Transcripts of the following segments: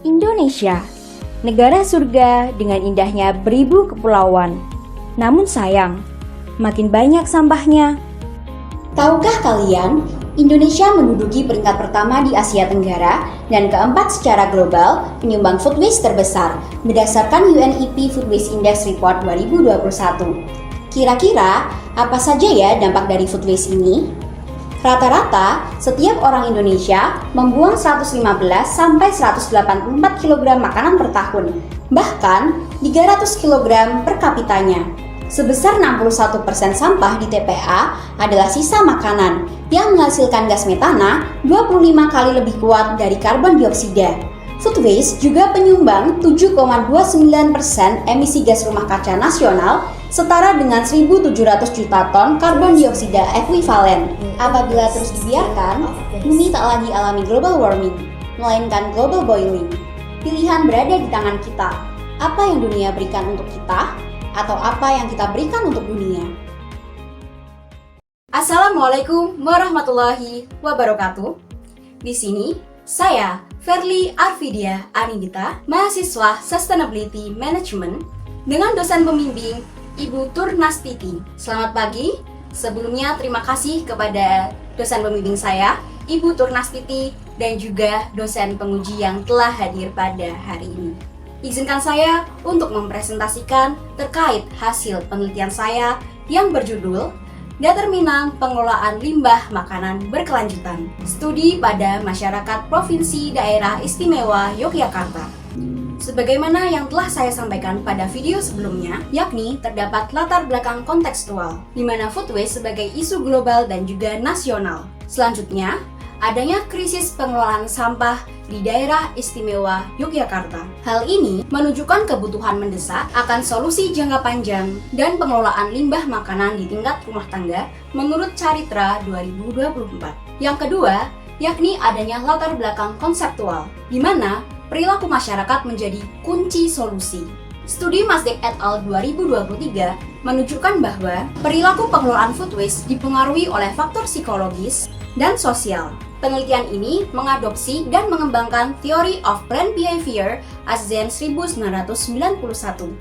Indonesia, negara surga dengan indahnya beribu kepulauan. Namun sayang, makin banyak sampahnya. Tahukah kalian, Indonesia menduduki peringkat pertama di Asia Tenggara dan keempat secara global penyumbang food waste terbesar berdasarkan UNEP Food Waste Index Report 2021. Kira-kira apa saja ya dampak dari food waste ini? Rata-rata, setiap orang Indonesia membuang 115 sampai 184 kg makanan per tahun, bahkan 300 kg per kapitanya. Sebesar 61% sampah di TPA adalah sisa makanan yang menghasilkan gas metana 25 kali lebih kuat dari karbon dioksida. Food waste juga penyumbang 7,29% emisi gas rumah kaca nasional, setara dengan 1.700 juta ton karbon dioksida ekuivalen. Apabila terus dibiarkan, bumi tak lagi alami global warming, melainkan global boiling. Pilihan berada di tangan kita. Apa yang dunia berikan untuk kita, atau apa yang kita berikan untuk dunia? Assalamualaikum warahmatullahi wabarakatuh. Di sini, saya Verly Arvidia Anindita, mahasiswa Sustainability Management dengan dosen pembimbing Ibu Turnastiti. Selamat pagi. Sebelumnya terima kasih kepada dosen pembimbing saya, Ibu Turnastiti, dan juga dosen penguji yang telah hadir pada hari ini. Izinkan saya untuk mempresentasikan terkait hasil penelitian saya yang berjudul Determinan Pengelolaan Limbah Makanan Berkelanjutan, Studi pada Masyarakat Provinsi Daerah Istimewa Yogyakarta. Sebagaimana yang telah saya sampaikan pada video sebelumnya, yakni terdapat latar belakang kontekstual, di mana food waste sebagai isu global dan juga nasional. Selanjutnya, adanya krisis pengelolaan sampah di daerah istimewa Yogyakarta. Hal ini menunjukkan kebutuhan mendesak akan solusi jangka panjang dan pengelolaan limbah makanan di tingkat rumah tangga menurut Caritra 2024. Yang kedua, yakni adanya latar belakang konseptual, di mana perilaku masyarakat menjadi kunci solusi. Studi Masdek et al. 2023 menunjukkan bahwa perilaku pengelolaan food waste dipengaruhi oleh faktor psikologis dan sosial. Penelitian ini mengadopsi dan mengembangkan Theory of Planned Behavior Azen 1991,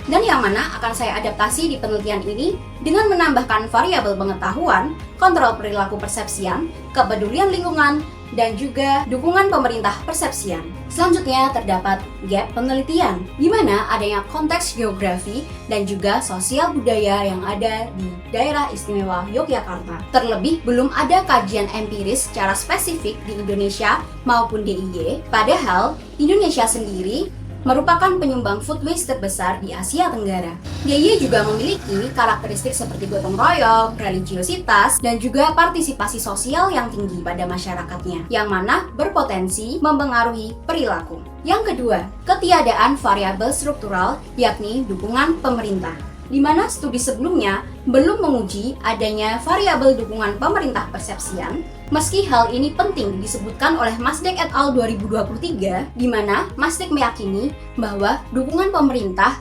dan yang mana akan saya adaptasi di penelitian ini dengan menambahkan variabel pengetahuan, kontrol perilaku persepsian, kepedulian lingkungan, dan juga dukungan pemerintah persepsian. Selanjutnya terdapat gap penelitian, di mana adanya konteks geografi dan juga sosial budaya yang ada di daerah istimewa Yogyakarta. Terlebih, belum ada kajian empiris secara spesifik di Indonesia maupun DIY, padahal Indonesia sendiri merupakan penyumbang food waste terbesar di Asia Tenggara. DIY juga memiliki karakteristik seperti gotong royong, religiositas, dan juga partisipasi sosial yang tinggi pada masyarakatnya, yang mana berpotensi mempengaruhi perilaku. Yang kedua, ketiadaan variabel struktural, yakni dukungan pemerintah, di mana studi sebelumnya belum menguji adanya variabel dukungan pemerintah persepsian. Meski hal ini penting disebutkan oleh Masdek et al. 2023, di mana Masdek meyakini bahwa dukungan pemerintah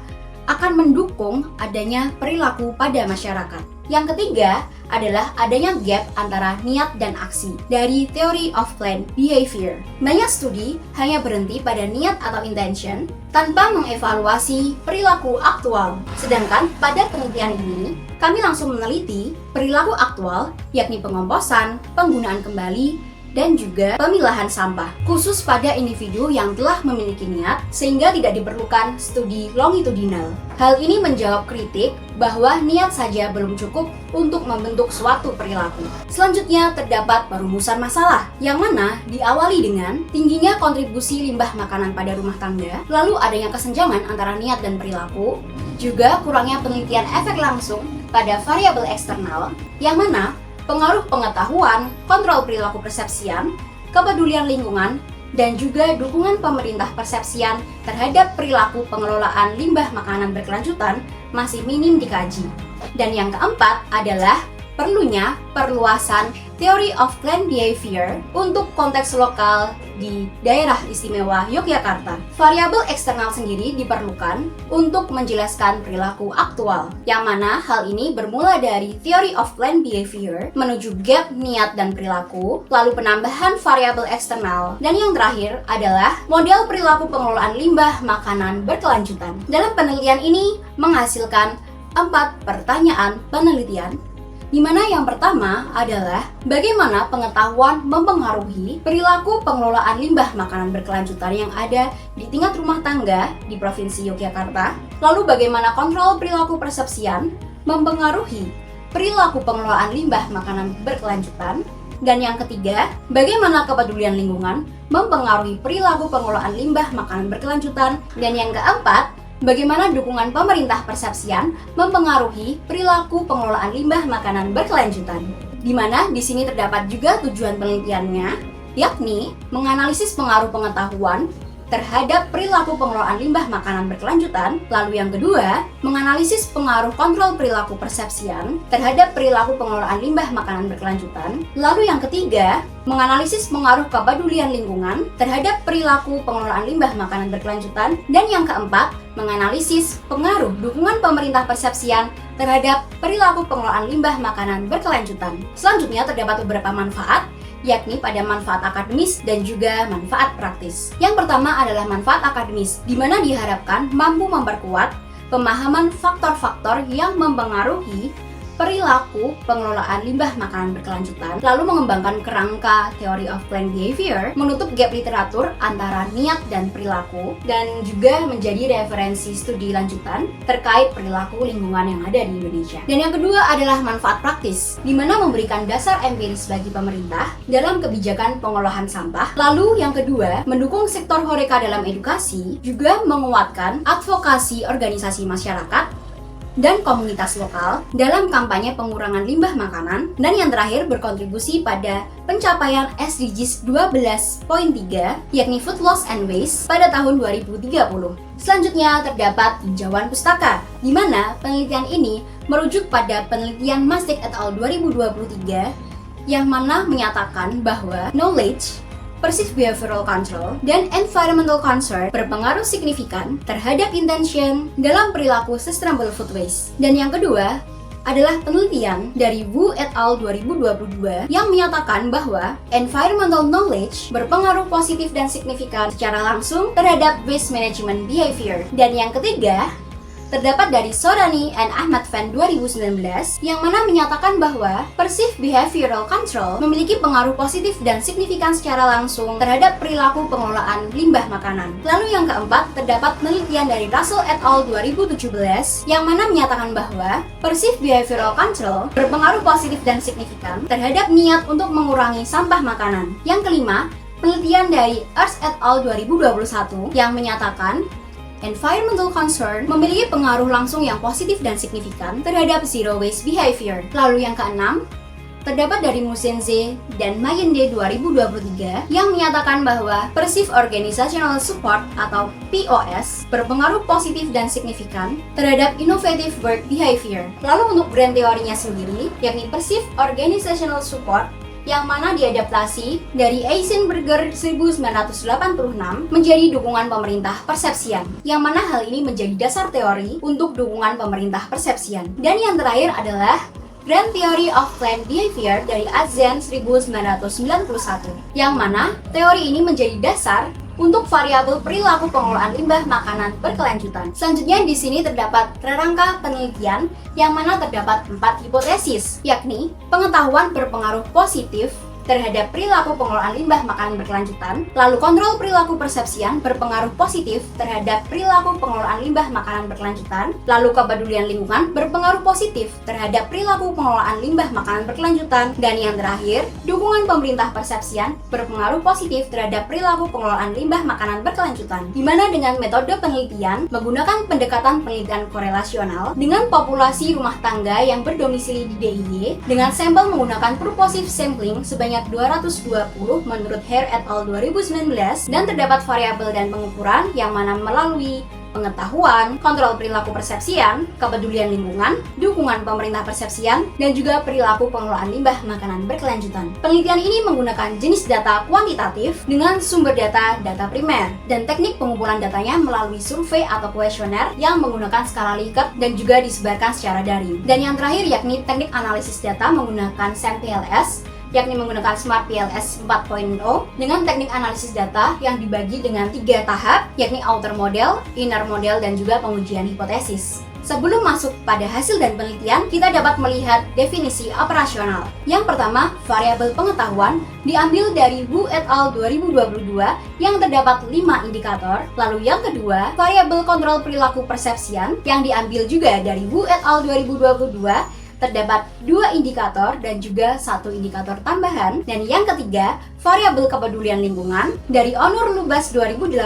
akan mendukung adanya perilaku pada masyarakat. Yang ketiga adalah adanya gap antara niat dan aksi dari Theory of Planned Behavior. Banyak studi hanya berhenti pada niat atau intention tanpa mengevaluasi perilaku aktual. Sedangkan pada penelitian ini, kami langsung meneliti perilaku aktual, yakni pengomposan, penggunaan kembali, dan juga pemilahan sampah, khusus pada individu yang telah memiliki niat sehingga tidak diperlukan studi longitudinal. Hal ini menjawab kritik bahwa niat saja belum cukup untuk membentuk suatu perilaku. Selanjutnya terdapat perumusan masalah, yang mana diawali dengan tingginya kontribusi limbah makanan pada rumah tangga, lalu adanya kesenjangan antara niat dan perilaku, juga kurangnya penelitian efek langsung pada variabel eksternal, yang mana pengaruh pengetahuan, kontrol perilaku persepsian, kepedulian lingkungan, dan juga dukungan pemerintah persepsian terhadap perilaku pengelolaan limbah makanan berkelanjutan masih minim dikaji. Dan yang keempat adalah perlunya perluasan Theory of Planned Behavior untuk konteks lokal di daerah istimewa Yogyakarta. Variabel eksternal sendiri diperlukan untuk menjelaskan perilaku aktual, yang mana hal ini bermula dari Theory of Planned Behavior menuju gap niat dan perilaku, lalu penambahan variabel eksternal, dan yang terakhir adalah model perilaku pengelolaan limbah makanan berkelanjutan. Dalam penelitian ini menghasilkan 4 pertanyaan penelitian, di mana yang pertama adalah bagaimana pengetahuan mempengaruhi perilaku pengelolaan limbah makanan berkelanjutan yang ada di tingkat rumah tangga di Provinsi Yogyakarta. Lalu bagaimana kontrol perilaku persepsian mempengaruhi perilaku pengelolaan limbah makanan berkelanjutan. Dan yang ketiga, bagaimana kepedulian lingkungan mempengaruhi perilaku pengelolaan limbah makanan berkelanjutan. Dan yang keempat, bagaimana dukungan pemerintah persepsian mempengaruhi perilaku pengelolaan limbah makanan berkelanjutan. Di mana di sini terdapat juga tujuan penelitiannya, yakni menganalisis pengaruh pengetahuan terhadap perilaku pengelolaan limbah makanan berkelanjutan. Lalu yang kedua, menganalisis pengaruh kontrol perilaku persepsian terhadap perilaku pengelolaan limbah makanan berkelanjutan. Lalu yang ketiga, menganalisis pengaruh kepedulian lingkungan terhadap perilaku pengelolaan limbah makanan berkelanjutan. Dan yang keempat, menganalisis pengaruh dukungan pemerintah persepsian terhadap perilaku pengelolaan limbah makanan berkelanjutan. Selanjutnya terdapat beberapa manfaat, yakni pada manfaat akademis dan juga manfaat praktis. Yang pertama adalah manfaat akademis, di mana diharapkan mampu memperkuat pemahaman faktor-faktor yang mempengaruhi perilaku pengelolaan limbah makanan berkelanjutan, lalu mengembangkan kerangka Theory of Planned Behavior, menutup gap literatur antara niat dan perilaku, dan juga menjadi referensi studi lanjutan terkait perilaku lingkungan yang ada di Indonesia. Dan yang kedua adalah manfaat praktis, di mana memberikan dasar empiris bagi pemerintah dalam kebijakan pengolahan sampah. Lalu yang kedua, mendukung sektor Horeca dalam edukasi, juga menguatkan advokasi organisasi masyarakat dan komunitas lokal dalam kampanye pengurangan limbah makanan. Dan yang terakhir, berkontribusi pada pencapaian SDGs 12.3, yakni Food Loss and Waste pada tahun 2030. Selanjutnya terdapat tinjauan pustaka, di mana penelitian ini merujuk pada penelitian Mastik et al. 2023 yang mana menyatakan bahwa knowledge, perceived behavioral control, dan environmental concern berpengaruh signifikan terhadap intention dalam perilaku sustainable food waste. Dan yang kedua adalah penelitian dari Wu et al. 2022 yang menyatakan bahwa environmental knowledge berpengaruh positif dan signifikan secara langsung terhadap waste management behavior. Dan yang ketiga terdapat dari Sorani and Ahmad Fan 2019 yang mana menyatakan bahwa perceived behavioral control memiliki pengaruh positif dan signifikan secara langsung terhadap perilaku pengelolaan limbah makanan. Lalu yang keempat, terdapat penelitian dari Russell et al. 2017 yang mana menyatakan bahwa perceived behavioral control berpengaruh positif dan signifikan terhadap niat untuk mengurangi sampah makanan. Yang kelima, penelitian dari Ers et al. 2021 yang menyatakan environmental concern memiliki pengaruh langsung yang positif dan signifikan terhadap zero waste behavior. Lalu yang keenam, terdapat dari Musenze dan Mayende 2023 yang menyatakan bahwa perceived organizational support atau POS berpengaruh positif dan signifikan terhadap innovative work behavior. Lalu untuk brand teorinya sendiri, yakni perceived organizational support, yang mana diadaptasi dari Eisenberger 1986 menjadi dukungan pemerintah persepsian, yang mana hal ini menjadi dasar teori untuk dukungan pemerintah persepsian. Dan yang terakhir adalah Grand Theory of Planned Behavior dari Azen 1991, yang mana teori ini menjadi dasar untuk variabel perilaku pengelolaan limbah makanan berkelanjutan. Selanjutnya di sini terdapat rangka penelitian yang mana terdapat 4 hipotesis, yakni pengetahuan berpengaruh positif terhadap perilaku pengelolaan limbah makanan berkelanjutan, lalu kontrol perilaku persepsian berpengaruh positif terhadap perilaku pengelolaan limbah makanan berkelanjutan, lalu kepedulian lingkungan berpengaruh positif terhadap perilaku pengelolaan limbah makanan berkelanjutan, dan yang terakhir, dukungan pemerintah persepsian berpengaruh positif terhadap perilaku pengelolaan limbah makanan berkelanjutan, di mana dengan metode penelitian menggunakan pendekatan penelitian korelasional dengan populasi rumah tangga yang berdomisili di DIY dengan sampel menggunakan purposive sampling sebanyak 220 menurut Hare et al. 2019, dan terdapat variabel dan pengukuran yang mana melalui pengetahuan, kontrol perilaku persepsian, kepedulian lingkungan, dukungan pemerintah persepsian, dan juga perilaku pengelolaan limbah makanan berkelanjutan. Penelitian ini menggunakan jenis data kuantitatif dengan sumber data primer, dan teknik pengumpulan datanya melalui survei atau kuesioner yang menggunakan skala Likert dan juga disebarkan secara daring. Dan yang terakhir yakni teknik analisis data menggunakan SAM-PLS, yakni menggunakan Smart PLS 4.0 dengan teknik analisis data yang dibagi dengan 3 tahap, yakni outer model, inner model, dan juga pengujian hipotesis. Sebelum masuk pada hasil dan penelitian, kita dapat melihat definisi operasional. Yang pertama, variabel pengetahuan diambil dari Wu et al. 2022 yang terdapat 5 indikator. Lalu yang kedua, variabel kontrol perilaku persepsian yang diambil juga dari Wu et al. 2022 terdapat 2 indikator dan juga 1 indikator tambahan. Dan yang ketiga, variabel kepedulian lingkungan dari Onur Lubas 2018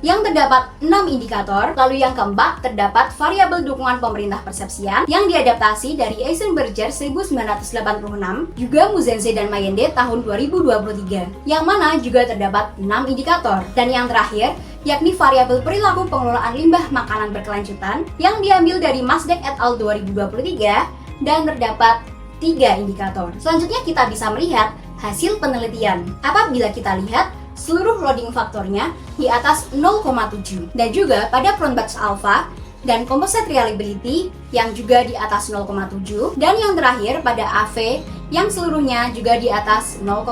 yang terdapat 6 indikator. Lalu yang keempat, terdapat variabel dukungan pemerintah persepsian yang diadaptasi dari Eisenberger 1986, juga Muzense dan Mayende tahun 2023, yang mana juga terdapat 6 indikator. Dan yang terakhir, yakni variabel perilaku pengelolaan limbah makanan berkelanjutan yang diambil dari Masdek et al. 2023 dan terdapat 3 indikator. Selanjutnya kita bisa melihat hasil penelitian. Apabila kita lihat seluruh loading faktornya di atas 0,7 dan juga pada Cronbach's alpha dan composite reliability yang juga di atas 0,7 dan yang terakhir pada AV yang seluruhnya juga di atas 0,5.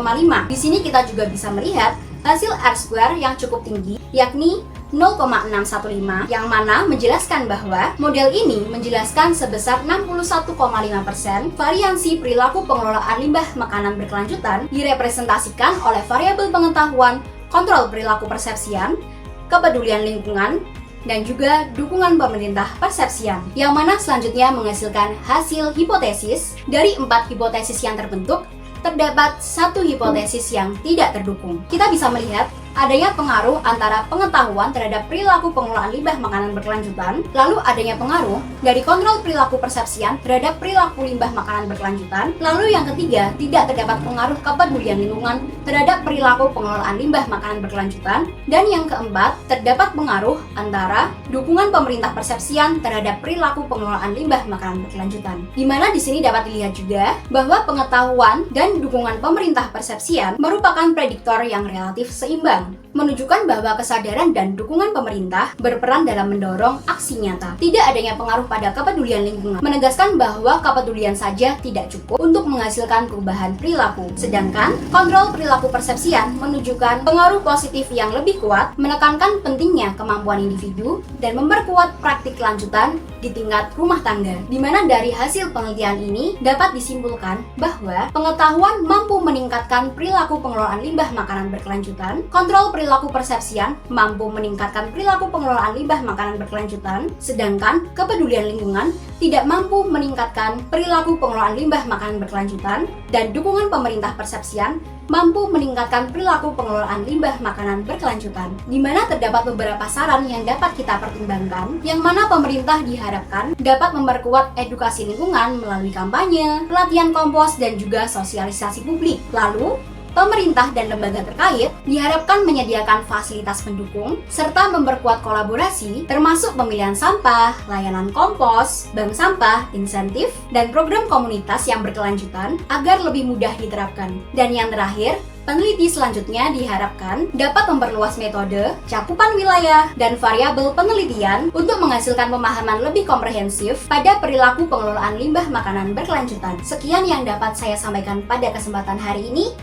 Di sini kita juga bisa melihat hasil R-square yang cukup tinggi, yakni 0,615, yang mana menjelaskan bahwa model ini menjelaskan sebesar 61,5% variansi perilaku pengelolaan limbah makanan berkelanjutan direpresentasikan oleh variabel pengetahuan, kontrol perilaku persepsian, kepedulian lingkungan, dan juga dukungan pemerintah persepsian, yang mana selanjutnya menghasilkan hasil hipotesis. Dari 4 hipotesis yang terbentuk, terdapat 1 hipotesis yang tidak terdukung. Kita bisa melihat adanya pengaruh antara pengetahuan terhadap perilaku pengelolaan limbah makanan berkelanjutan, lalu adanya pengaruh dari kontrol perilaku persepsian terhadap perilaku limbah makanan berkelanjutan, lalu yang ketiga, tidak terdapat pengaruh kepedulian lingkungan terhadap perilaku pengelolaan limbah makanan berkelanjutan, dan yang keempat, terdapat pengaruh antara dukungan pemerintah persepsian terhadap perilaku pengelolaan limbah makanan berkelanjutan. Di mana di sini dapat dilihat juga bahwa pengetahuan dan dukungan pemerintah persepsian merupakan prediktor yang relatif seimbang, menunjukkan bahwa kesadaran dan dukungan pemerintah berperan dalam mendorong aksi nyata. Tidak adanya pengaruh pada kepedulian lingkungan, menegaskan bahwa kepedulian saja tidak cukup untuk menghasilkan perubahan perilaku. Sedangkan kontrol perilaku persepsian menunjukkan pengaruh positif yang lebih kuat, menekankan pentingnya kemampuan individu dan memperkuat praktik lanjutan di tingkat rumah tangga. Di mana dari hasil penelitian ini dapat disimpulkan bahwa pengetahuan mampu meningkatkan perilaku pengelolaan limbah makanan berkelanjutan, kontrol perilaku persepsian mampu meningkatkan perilaku pengelolaan limbah makanan berkelanjutan, sedangkan kepedulian lingkungan tidak mampu meningkatkan perilaku pengelolaan limbah makanan berkelanjutan, dan dukungan pemerintah persepsian mampu meningkatkan perilaku pengelolaan limbah makanan berkelanjutan. Di mana terdapat beberapa saran yang dapat kita pertimbangkan, yang mana pemerintah diharapkan dapat memperkuat edukasi lingkungan melalui kampanye, pelatihan kompos, dan juga sosialisasi publik. Lalu, pemerintah dan lembaga terkait diharapkan menyediakan fasilitas pendukung serta memperkuat kolaborasi termasuk pemilihan sampah, layanan kompos, bank sampah, insentif, dan program komunitas yang berkelanjutan agar lebih mudah diterapkan. Dan yang terakhir, peneliti selanjutnya diharapkan dapat memperluas metode, cakupan wilayah, dan variabel penelitian untuk menghasilkan pemahaman lebih komprehensif pada perilaku pengelolaan limbah makanan berkelanjutan. Sekian yang dapat saya sampaikan pada kesempatan hari ini.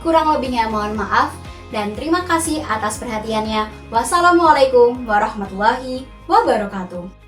Kurang lebihnya mohon maaf dan terima kasih atas perhatiannya. Wassalamualaikum warahmatullahi wabarakatuh.